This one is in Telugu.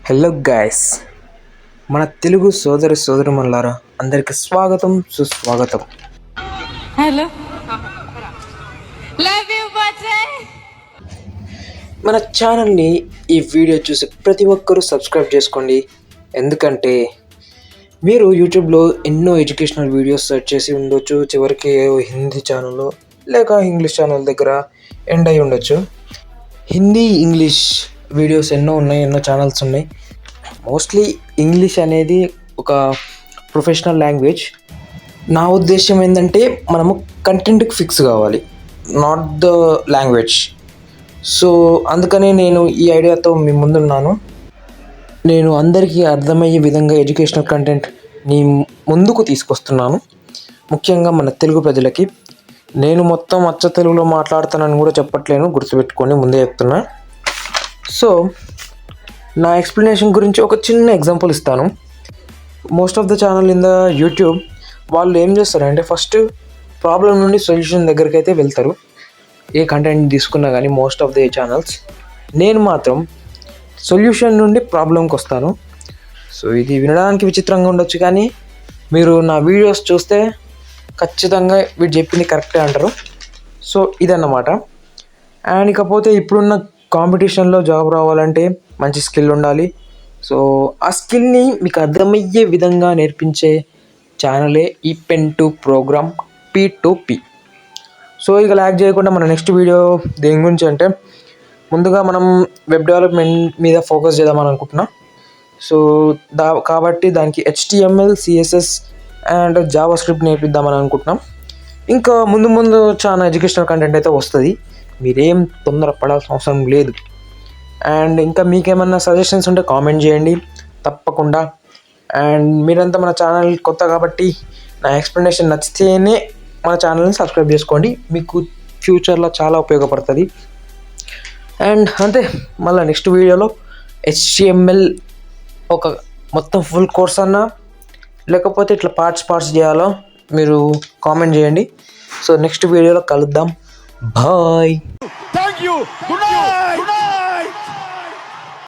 హలో గాయస్, మన తెలుగు సోదరిమణులారా అందరికి స్వాగతం సుస్వాగతం. హలో లవ్ యు బచ్చే. మన ఛానల్ని ఈ వీడియో చూసి ప్రతి ఒక్కరూ సబ్స్క్రైబ్ చేసుకోండి. ఎందుకంటే మీరు యూట్యూబ్లో ఎన్నో ఎడ్యుకేషనల్ వీడియోస్ సెర్చ్ చేసి ఉండొచ్చు, చివరికి హిందీ ఛానల్ లేక ఇంగ్లీష్ ఛానల్ దగ్గర ఎండ్ అయి ఉండొచ్చు. హిందీ ఇంగ్లీష్ వీడియోస్ ఎన్నో ఉన్నాయి, ఎన్నో ఛానల్స్ ఉన్నాయి. మోస్ట్లీ ఇంగ్లీష్ అనేది ఒక ప్రొఫెషనల్ లాంగ్వేజ్. నా ఉద్దేశం ఏంటంటే మనము కంటెంట్కి ఫిక్స్ కావాలి, నాట్ ద లాంగ్వేజ్. సో అందుకనే నేను ఈ ఐడియాతో మీ ముందున్నాను. నేను అందరికీ అర్థమయ్యే విధంగా ఎడ్యుకేషనల్ కంటెంట్ని ముందుకు తీసుకొస్తున్నాను, ముఖ్యంగా మన తెలుగు ప్రజలకి. నేను మొత్తం అచ్చ తెలుగులో మాట్లాడుతానని కూడా చెప్పట్లేను, గుర్తుపెట్టుకొని ముందే చెప్తున్నా. సో నా ఎక్స్ప్లెనేషన్ గురించి ఒక చిన్న ఎగ్జాంపుల్ ఇస్తాను. Most of the channel in the YouTube వాళ్ళు ఏం చేస్తారంటే ఫస్ట్ ప్రాబ్లం నుండి సొల్యూషన్ దగ్గరికి అయితే వెళ్తారు, ఏ కంటెంట్ తీసుకున్నా కానీ. మోస్ట్ ఆఫ్ ద ఛానల్స్ నేను మాత్రం సొల్యూషన్ నుండి ప్రాబ్లంకి వస్తాను. సో ఇది వినడానికి విచిత్రంగా ఉండొచ్చు, కానీ మీరు నా వీడియోస్ చూస్తే ఖచ్చితంగా వీడు చెప్పింది కరెక్టే అంటారు. సో ఇదన్నమాట. అండ్ ఇకపోతే ఇప్పుడున్న కాంపిటీషన్లో జాబ్ రావాలంటే మంచి స్కిల్ ఉండాలి. సో ఆ స్కిల్ని మీకు అర్థమయ్యే విధంగా నేర్పించే ఛానలే ఈ పెన్2 ప్రోగ్రామ్ P2P. సో ఇక ల్యాక్ చేయకుండా మన నెక్స్ట్ వీడియో దేని గురించి అంటే, ముందుగా మనం వెబ్ డెవలప్మెంట్ మీద ఫోకస్ చేద్దామని అనుకుంటున్నా. సో కాబట్టి దానికి HTML, CSS and JavaScript నేర్పిద్దామని అనుకుంటున్నాం. ఇంకా ముందు చాలా ఎడ్యుకేషనల్ కంటెంట్ అయితే వస్తుంది, మీరేం తొందర పడాల్సిన అవసరం లేదు. అండ్ ఇంకా మీకేమన్నా సజెషన్స్ ఉంటే కామెంట్ చేయండి తప్పకుండా. అండ్ మీరంతా మన ఛానల్ కొత్త కాబట్టి నా ఎక్స్ప్లెనేషన్ నచ్చితేనే మన ఛానల్ని సబ్స్క్రైబ్ చేసుకోండి, మీకు ఫ్యూచర్లో చాలా ఉపయోగపడుతుంది. అండ్ అంతే, మళ్ళీ నెక్స్ట్ వీడియోలో HTML ఒక మొత్తం ఫుల్ కోర్స్ అన్నా లేకపోతే ఇట్లా పార్ట్స్ చేయాలో మీరు కామెంట్ చేయండి. సో నెక్స్ట్ వీడియోలో కలుద్దాం. బాయ్. Thank you.